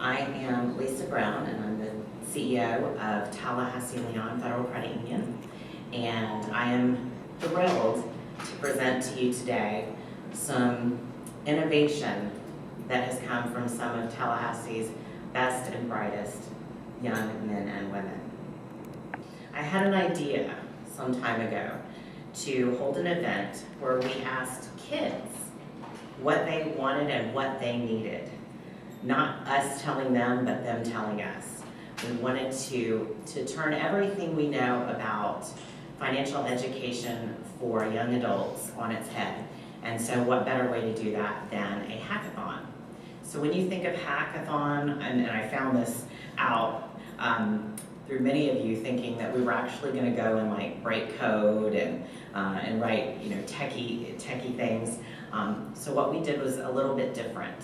I am Lisa Brown, and I'm the CEO of Tallahassee-Leon Federal Credit Union, and I am thrilled to present to you today some innovation that has come from some of Tallahassee's best and brightest young men and women. I had an idea some time ago to hold an event where we asked kids what they wanted and what they needed. Not us telling them, but them telling us. We wanted to turn everything we know about financial education for young adults on its head. And so what better way to do that than a hackathon? So when you think of hackathon, and I found this out through many of you thinking that we were actually going to go and like break code and write techie things. So what we did was a little bit different.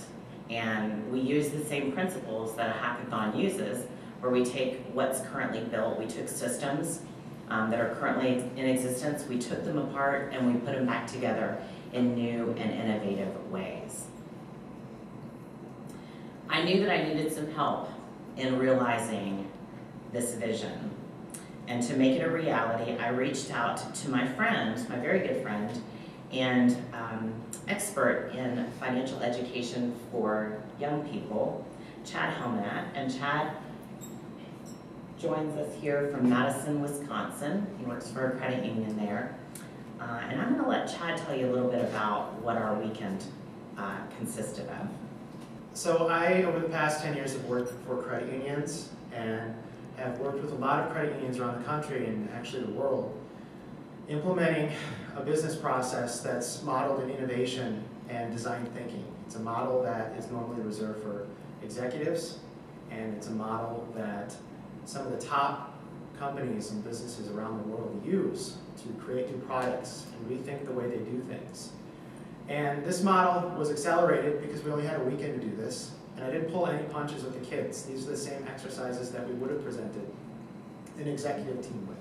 And we use the same principles that a hackathon uses, where we take what's currently built. We took systems that are currently in existence, we took them apart, and we put them back together in new and innovative ways. I knew that I needed some help in realizing this vision. And to make it a reality, I reached out to my friend, my very good friend, and expert in financial education for young people, Chad Helmanat. And Chad joins us here from Madison, Wisconsin. He works for a credit union there. And I'm going to let Chad tell you a little bit about what our weekend consisted of. So I, over the past 10 years, have worked for credit unions and have worked with a lot of credit unions around the country and actually the world, implementing a business process that's modeled in innovation and design thinking. It's a model that is normally reserved for executives, and it's a model that some of the top companies and businesses around the world use to create new products and rethink the way they do things. And this model was accelerated because we only had a weekend to do this, and I didn't pull any punches with the kids. These are the same exercises that we would have presented an executive team with.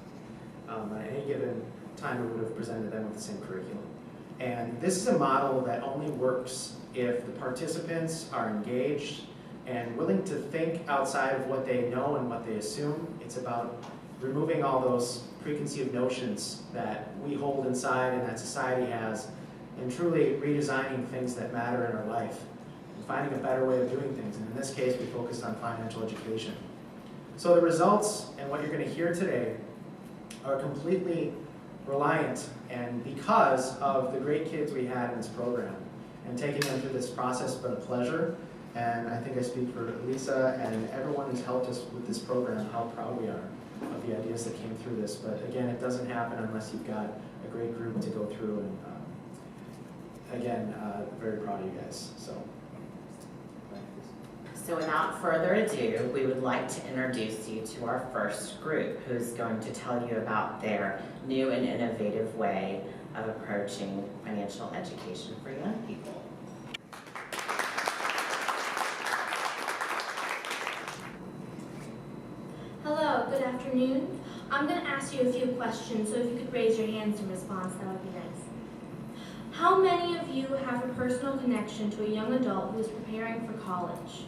At any given time, we would have presented them with the same curriculum. And this is a model that only works if the participants are engaged and willing to think outside of what they know and what they assume. It's about removing all those preconceived notions that we hold inside and that society has, and truly redesigning things that matter in our life and finding a better way of doing things. And in this case, we focused on financial education. So the results and what you're going to hear today are completely reliant and because of the great kids we had in this program, and taking them through this process has been a pleasure. And I think I speak for Lisa and everyone who's helped us with this program, how proud we are of the ideas that came through this. But again, it doesn't happen unless you've got a great group to go through. And again, very proud of you guys. So without further ado, we would like to introduce you to our first group, who's going to tell you about their new and innovative way of approaching financial education for young people. Hello, good afternoon. I'm going to ask you a few questions, so if you could raise your hands in response, that would be nice. How many of you have a personal connection to a young adult who is preparing for college?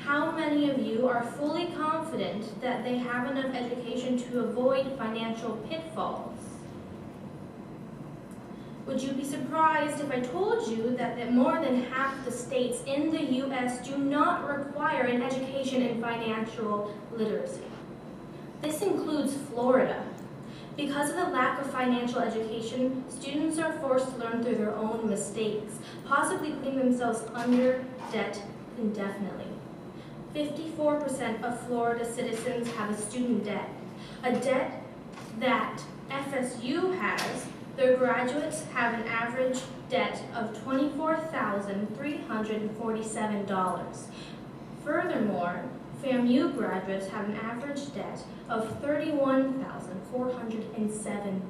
How many of you are fully confident that they have enough education to avoid financial pitfalls? Would you be surprised if I told you that more than half the states in the U.S. do not require an education in financial literacy? This includes Florida. Because of the lack of financial education, students are forced to learn through their own mistakes, possibly putting themselves under debt indefinitely. 54% of Florida citizens have a student debt, a debt that FSU has. Their graduates have an average debt of $24,347. Furthermore, FAMU graduates have an average debt of $31,407.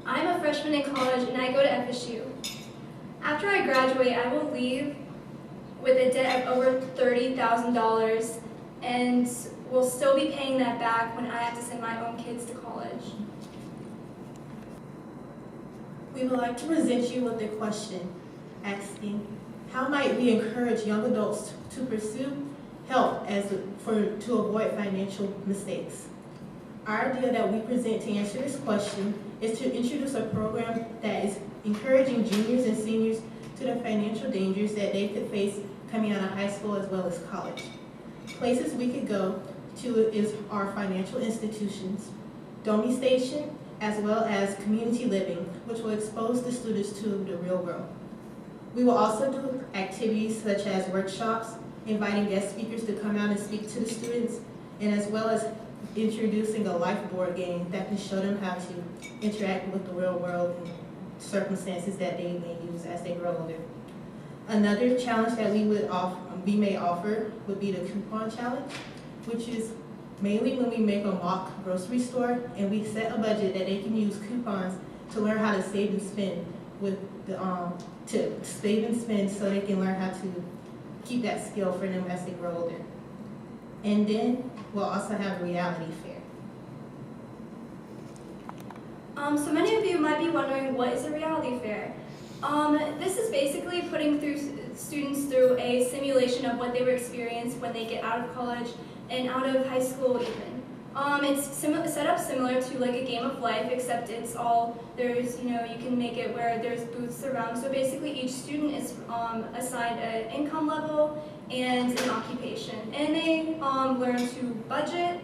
I'm a freshman in college and I go to FSU. After I graduate, I will leave with a debt of over $30,000 and will still be paying that back when I have to send my own kids to college. We would like to present you with a question asking, how might we encourage young adults to pursue help to avoid financial mistakes? Our idea that we present to answer this question is to introduce a program that is encouraging juniors and seniors to the financial dangers that they could face coming out of high school as well as college. Places we could go to is our financial institutions, Domi Station, as well as community living, which will expose the students to the real world. We will also do activities such as workshops, inviting guest speakers to come out and speak to the students, and as well as introducing a life board game that can show them how to interact with the real world and circumstances that they may use as they grow older. Another challenge that we may offer would be the coupon challenge, which is mainly when we make a mock grocery store and we set a budget that they can use coupons to learn how to save and spend so they can learn how to keep that skill for them as they grow older. And then we'll also have a reality fair. So many of you might be wondering, what is a reality fair? This is basically putting students through a simulation of what they would experience when they get out of college and out of high school even. It's set up similar to like a game of life, except it's all, you can make it where there's booths around. So basically each student is assigned an income level and an occupation. And they learn to budget,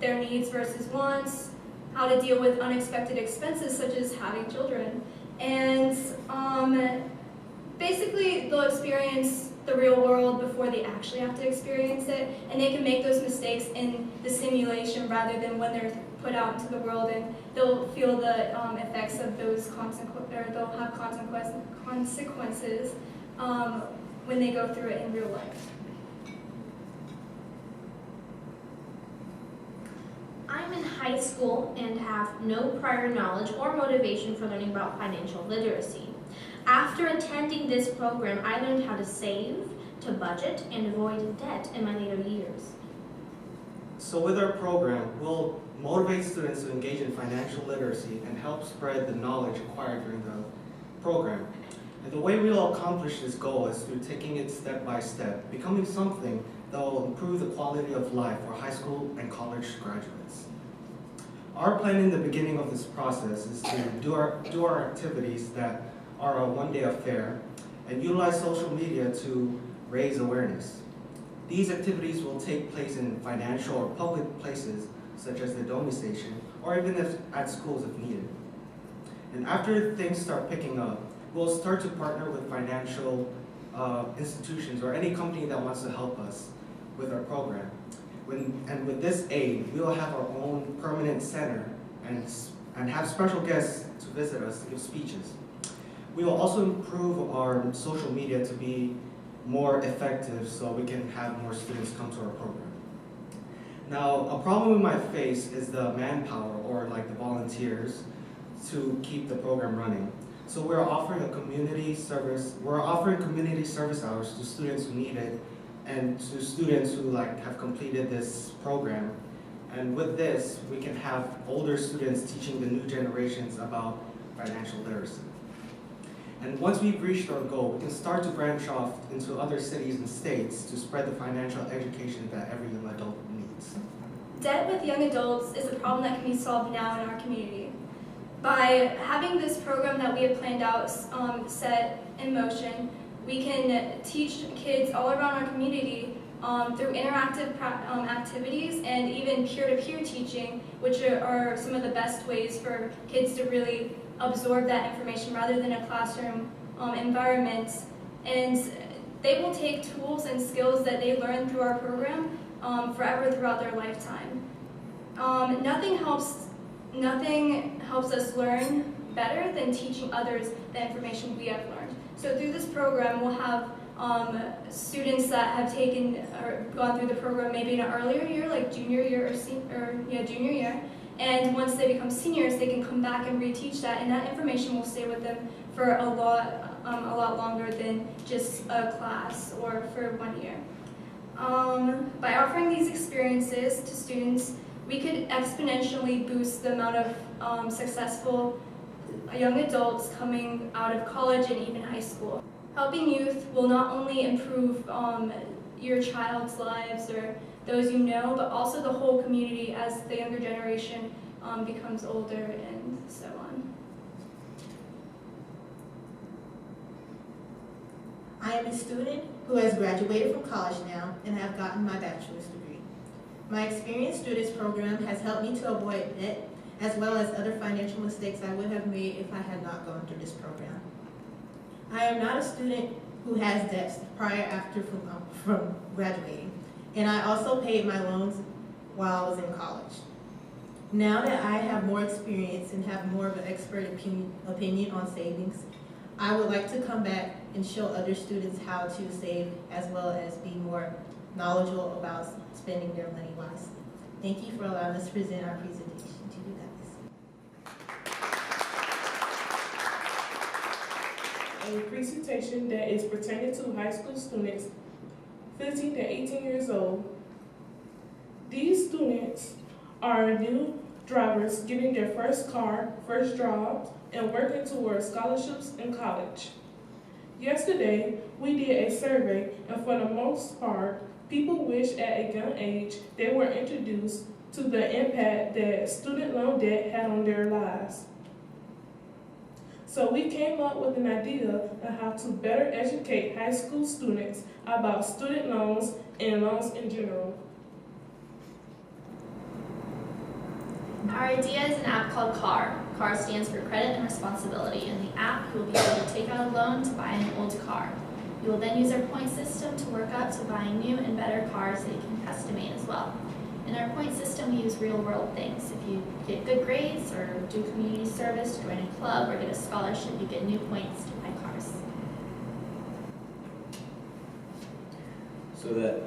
their needs versus wants, how to deal with unexpected expenses such as having children. And basically they'll experience the real world before they actually have to experience it, and they can make those mistakes in the simulation rather than when they're put out into the world, and they'll feel the effects of those they'll have consequences when they go through it in real life. I'm in high school and have no prior knowledge or motivation for learning about financial literacy. After attending this program, I learned how to save, to budget, and avoid debt in my later years. So with our program, we'll motivate students to engage in financial literacy and help spread the knowledge acquired during the program. And the way we'll accomplish this goal is through taking it step by step, becoming something that will improve the quality of life for high school and college graduates. Our plan in the beginning of this process is to do our activities that are a one-day affair and utilize social media to raise awareness. These activities will take place in financial or public places such as the Domi Station, or even at schools if needed. And after things start picking up, we'll start to partner with financial institutions or any company that wants to help us with our program. And with this aid, we will have our own permanent center and have special guests to visit us to give speeches. We will also improve our social media to be more effective so we can have more students come to our program. Now, a problem we might face is the manpower, or like the volunteers, to keep the program running. So we're offering community service hours to students who need it and to students who have completed this program. And with this, we can have older students teaching the new generations about financial literacy. And once we've reached our goal, we can start to branch off into other cities and states to spread the financial education that every young adult needs. Debt with young adults is a problem that can be solved now in our community. By having this program that we have planned out set in motion, we can teach kids all around our community through interactive activities and even peer-to-peer teaching, which are some of the best ways for kids to really absorb that information rather than a classroom environment. And they will take tools and skills that they learn through our program forever throughout their lifetime. Nothing helps us learn better than teaching others the information we have learned. So through this program, we'll have students that have taken or gone through the program maybe in an earlier year, like junior year junior year. And once they become seniors, they can come back and reteach that, and that information will stay with them for a lot longer than just a class or for 1 year. By offering these experiences to students, we could exponentially boost the amount of successful young adults coming out of college and even high school. Helping youth will not only improve your child's lives or those you know, but also the whole community as the younger generation becomes older and so on. I am a student who has graduated from college now and have gotten my bachelor's degree. My Experienced Students program has helped me to avoid debt as well as other financial mistakes I would have made if I had not gone through this program. I am not a student who has debts prior after from graduating, and I also paid my loans while I was in college. Now that I have more experience and have more of an expert opinion on savings, I would like to come back and show other students how to save as well as be more knowledgeable about spending their money wisely. Thank you for allowing us to present our presentation to you guys. A presentation that is pertaining to high school students 15 to 18 years old. These students are new drivers getting their first car, first job, and working towards scholarships in college. Yesterday, we did a survey, and for the most part, people wish at a young age they were introduced to the impact that student loan debt had on their lives. So we came up with an idea on how to better educate high school students about student loans and loans in general. Our idea is an app called CAR. CAR stands for Credit and Responsibility. In the app, you will be able to take out a loan to buy an old car. You will then use our point system to work up to buying new and better cars that you can estimate as well. In our point system, we use real-world things. If you get good grades or do community service, join a club, or get a scholarship, you get new points to buy cars. So that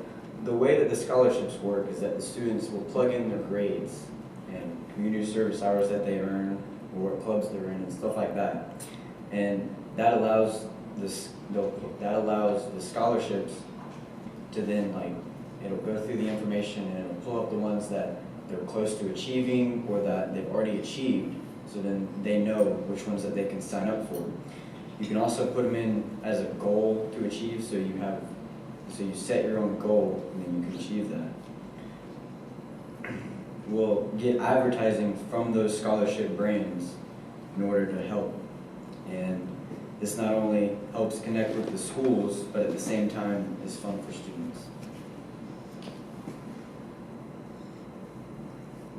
the way that the scholarships work is that the students will plug in their grades and community service hours that they earn, or what clubs they're in, and stuff like that. And that allows the scholarships to then, like, it'll go through the information and it'll pull up the ones that they're close to achieving or that they've already achieved, so then they know which ones that they can sign up for. You can also put them in as a goal to achieve, so you set your own goal and then you can achieve that. We'll get advertising from those scholarship brands in order to help. And this not only helps connect with the schools, but at the same time is fun for students.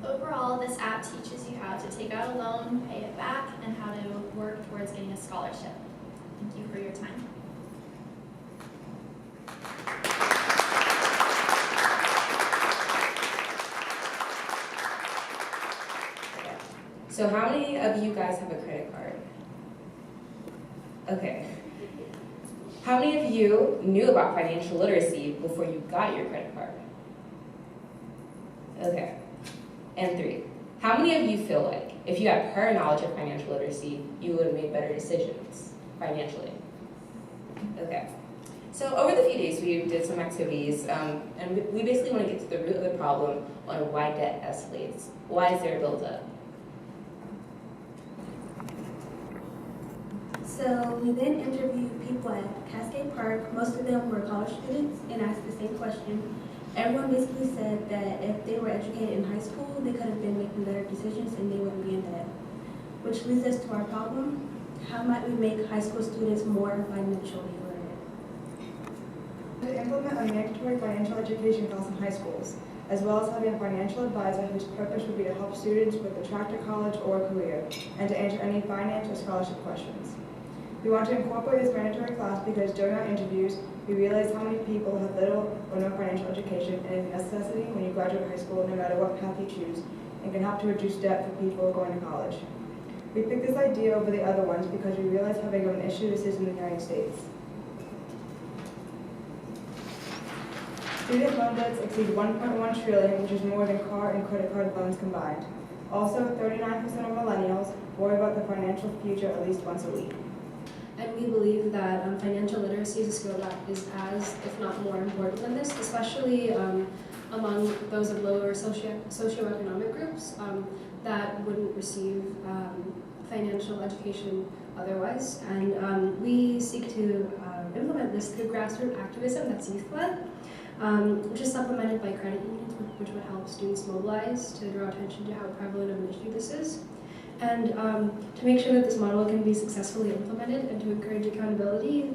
Overall, this app teaches you how to take out a loan, pay it back, and how to work towards getting a scholarship. Thank you for your time. So how many of you guys have a credit card? Okay. How many of you knew about financial literacy before you got your credit card? Okay. And 3, how many of you feel like if you had prior knowledge of financial literacy, you would have made better decisions financially? Okay. So over the few days, we did some activities, and we basically want to get to the root of the problem on why debt escalates. Why is there a buildup? So we then interviewed people at Cascade Park. Most of them were college students and asked the same question. Everyone basically said that if they were educated in high school, they could have been making better decisions and they wouldn't be in debt. Which leads us to our problem. How might we make high school students more financially literate? To implement a mandatory financial education class in high schools, as well as having a financial advisor whose purpose would be to help students with a track to college or a career, and to answer any finance or scholarship questions. We want to incorporate this mandatory class because during our interviews, we realized how many people have little or no financial education, and is a necessity when you graduate high school, no matter what path you choose, and can help to reduce debt for people going to college. We picked this idea over the other ones because we realized how big of an issue this is in the United States. Student loan debts exceed $1.1 trillion, which is more than car and credit card loans combined. Also, 39% of millennials worry about their financial future at least once a week. And we believe that financial literacy is a skill that is as, if not more important than this, especially among those of lower socioeconomic groups that wouldn't receive financial education otherwise. And we seek to implement this through grassroots activism that's youth-led, which is supplemented by credit unions, which would help students mobilize to draw attention to how prevalent of an issue this is. And to make sure that this model can be successfully implemented and to encourage accountability,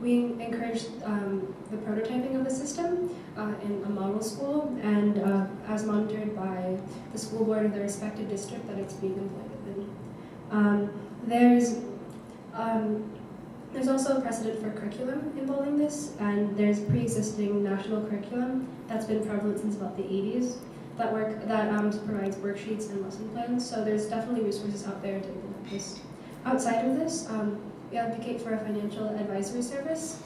we encourage the prototyping of the system in a model school and as monitored by the school board of the respective district that it's being implemented in. There's also a precedent for curriculum involving this, and there's pre-existing national curriculum that's been prevalent since about the 80s that provides worksheets and lesson plans. So there's definitely resources out there to implement this. Outside of this, we advocate for a financial advisory service.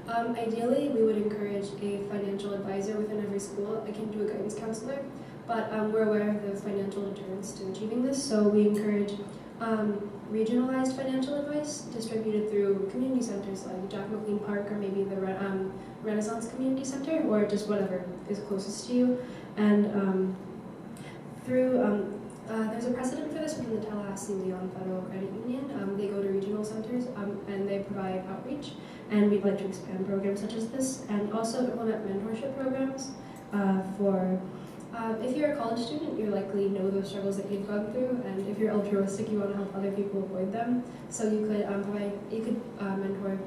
Ideally, we would encourage a financial advisor within every school, akin to a guidance counselor, but we're aware of the financial deterrents to achieving this, so we encourage regionalized financial advice distributed through community centers like Jack McLean Park or maybe the Renaissance Community Center, or just whatever is closest to you. And there's a precedent for this within the Tallahassee-Leon Federal Credit Union. They go to regional centers and they provide outreach, and we'd like to expand programs such as this and also implement mentorship programs if you're a college student, you likely know those struggles that you've gone through, and if you're altruistic, you want to help other people avoid them. So you could mentor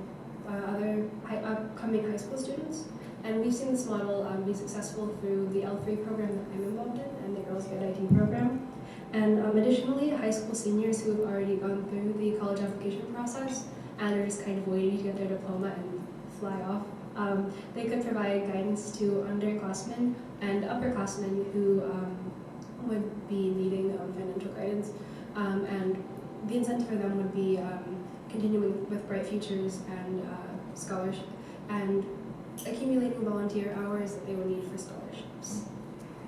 other upcoming high school students. And we've seen this model be successful through the L3 program that I'm involved in and the Girls Get IT program. And additionally, high school seniors who have already gone through the college application process and are just kind of waiting to get their diploma and fly off, they could provide guidance to underclassmen and upperclassmen who would be needing financial guidance. And the incentive for them would be continuing with Bright Futures and scholarship and accumulating volunteer hours that they would need for scholarships.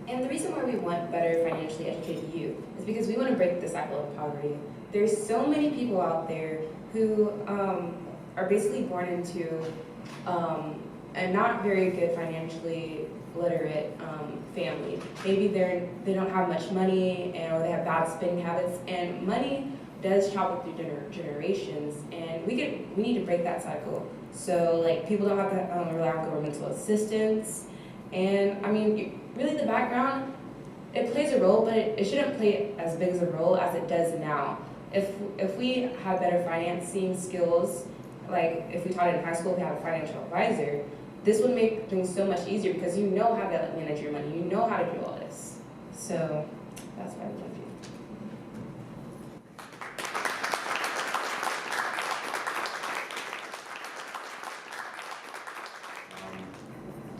And the reason why we want better financially educated youth is because we want to break the cycle of poverty. There's so many people out there who are basically born into a not very good financially literate family. Maybe they don't have much money, or they have bad spending habits, and money does travel through generations, and we need to break that cycle. So like people don't have to rely on governmental assistance, and I mean really the background, it plays a role, but it shouldn't play as big as a role as it does now. If we have better financing skills, like if we taught it in high school, we had a financial advisor, this would make things so much easier because you know how to manage your money, you know how to do all this. So that's why we love you.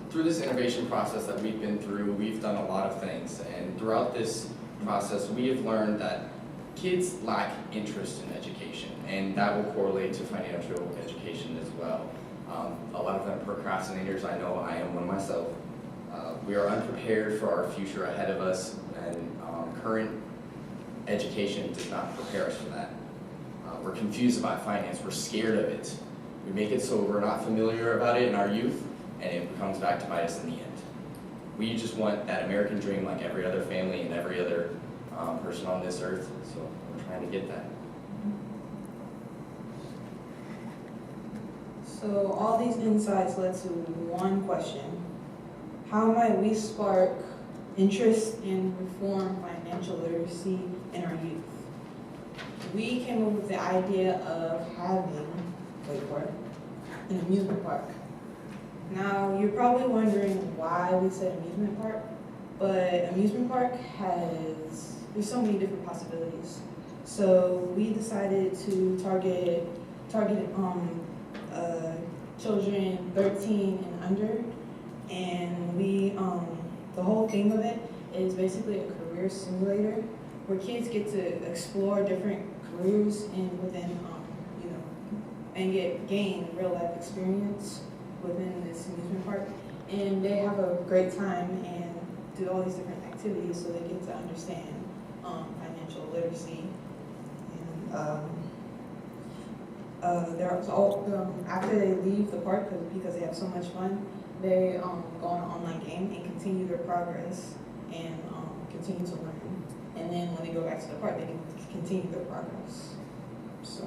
Through this innovation process that we've been through, we've done a lot of things, and throughout this process we have learned that kids lack interest in education, and that will correlate to financial education as well. A lot of them procrastinators, I know I am one myself. We are unprepared for our future ahead of us, and current education does not prepare us for that. We're confused about finance, we're scared of it. We make it so we're not familiar about it in our youth, and it comes back to bite us in the end. We just want that American dream like every other family and every other person on this earth, so we're trying to get that. So all these insights led to one question. How might we spark interest in reform financial literacy in our youth? We came up with the idea of having, wait for it, an amusement park. Now, you're probably wondering why we said amusement park, but amusement park there's so many different possibilities. So we decided to target children 13 and under, and the whole theme of it is basically a career simulator where kids get to explore different careers and gain real life experience within this amusement park, and they have a great time and do all these different activities so they get to understand financial literacy. And after they leave the park, because they have so much fun, they go on an online game and continue their progress and continue to learn. and then when they go back to the park, they can continue their progress. So.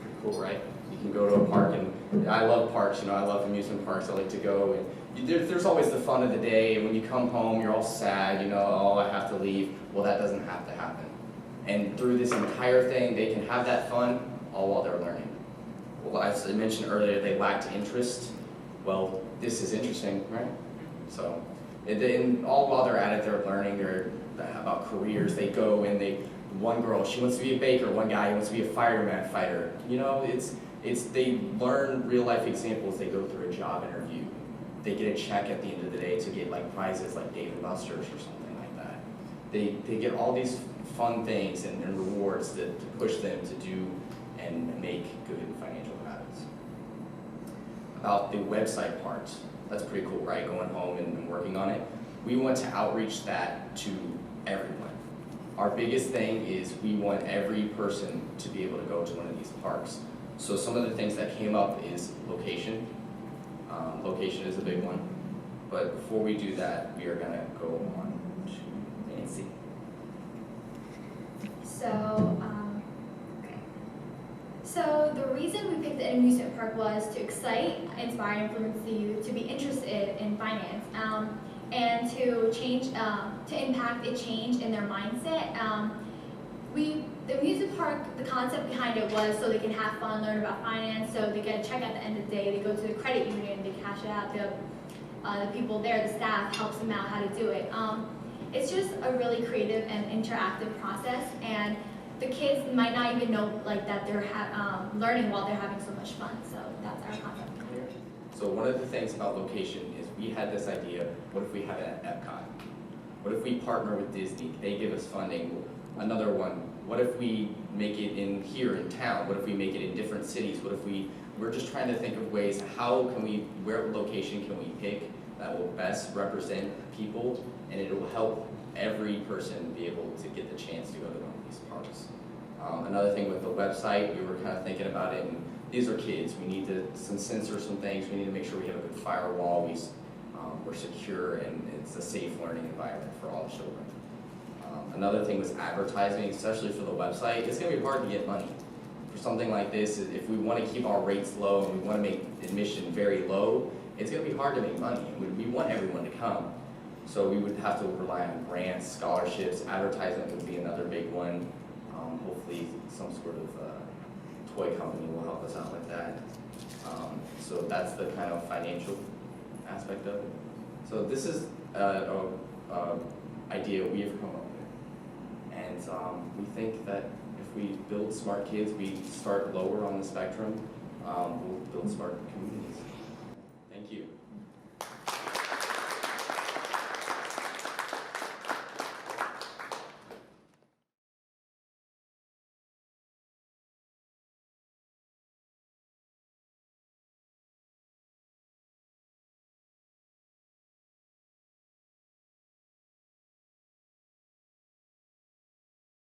Pretty cool, right? You can go to a park, and I love parks, I love amusement parks. I like to go, and there's always the fun of the day, and when you come home, you're all sad, oh, I have to leave. Well, that doesn't have to happen. And through this entire thing, they can have that fun all while they're learning. Well, as I mentioned earlier, they lacked interest. Well, this is interesting, right? So, and all while they're at it, they're learning. They're about careers. They go and one girl, she wants to be a baker. One guy wants to be a fighter. They learn real life examples. They go through a job interview. They get a check at the end of the day to get like prizes like Dave & Buster's or something like that. They get all these fun things and rewards to push them to do and make good financial habits. About the website part, that's pretty cool, right? Going home and working on it. We want to outreach that to everyone. Our biggest thing is we want every person to be able to go to one of these parks. So some of the things that came up is location. Location is a big one. But before we do that, we are gonna go on to Nancy. So the reason we picked the amusement park was to excite, inspire, and influence the youth to be interested in finance, and to change, to impact a change in their mindset. The amusement park, the concept behind it was so they can have fun, learn about finance, so they get a check at the end of the day, they go to the credit union, they cash it out, the people there, the staff helps them out how to do it. It's just a really creative and interactive process, and the kids might not even know that they're learning while they're having so much fun. So that's our concept. So one of the things about location is we had this idea, what if we have it at Epcot? What if we partner with Disney? They give us funding. Another one, what if we make it here in town? What if we make it in different cities? What if we're just trying to think of ways, where location can we pick that will best represent people, and it will help every person be able to get the chance to go to one of these parks. Another thing with the website, we were kind of thinking about it, and these are kids. We need to censor some things. We need to make sure we have a good firewall. We're secure, and it's a safe learning environment for all the children. Another thing was advertising, especially for the website. It's going to be hard to get money. For something like this, if we want to keep our rates low and we want to make admission very low, it's going to be hard to make money. We want everyone to come. So we would have to rely on grants, scholarships, advertisement would be another big one. Hopefully some sort of toy company will help us out with that. So that's the kind of financial aspect of it. So this is an idea we have come up with. And we think that if we build smart kids, we start lower on the spectrum, we'll build smart communities. Thank you.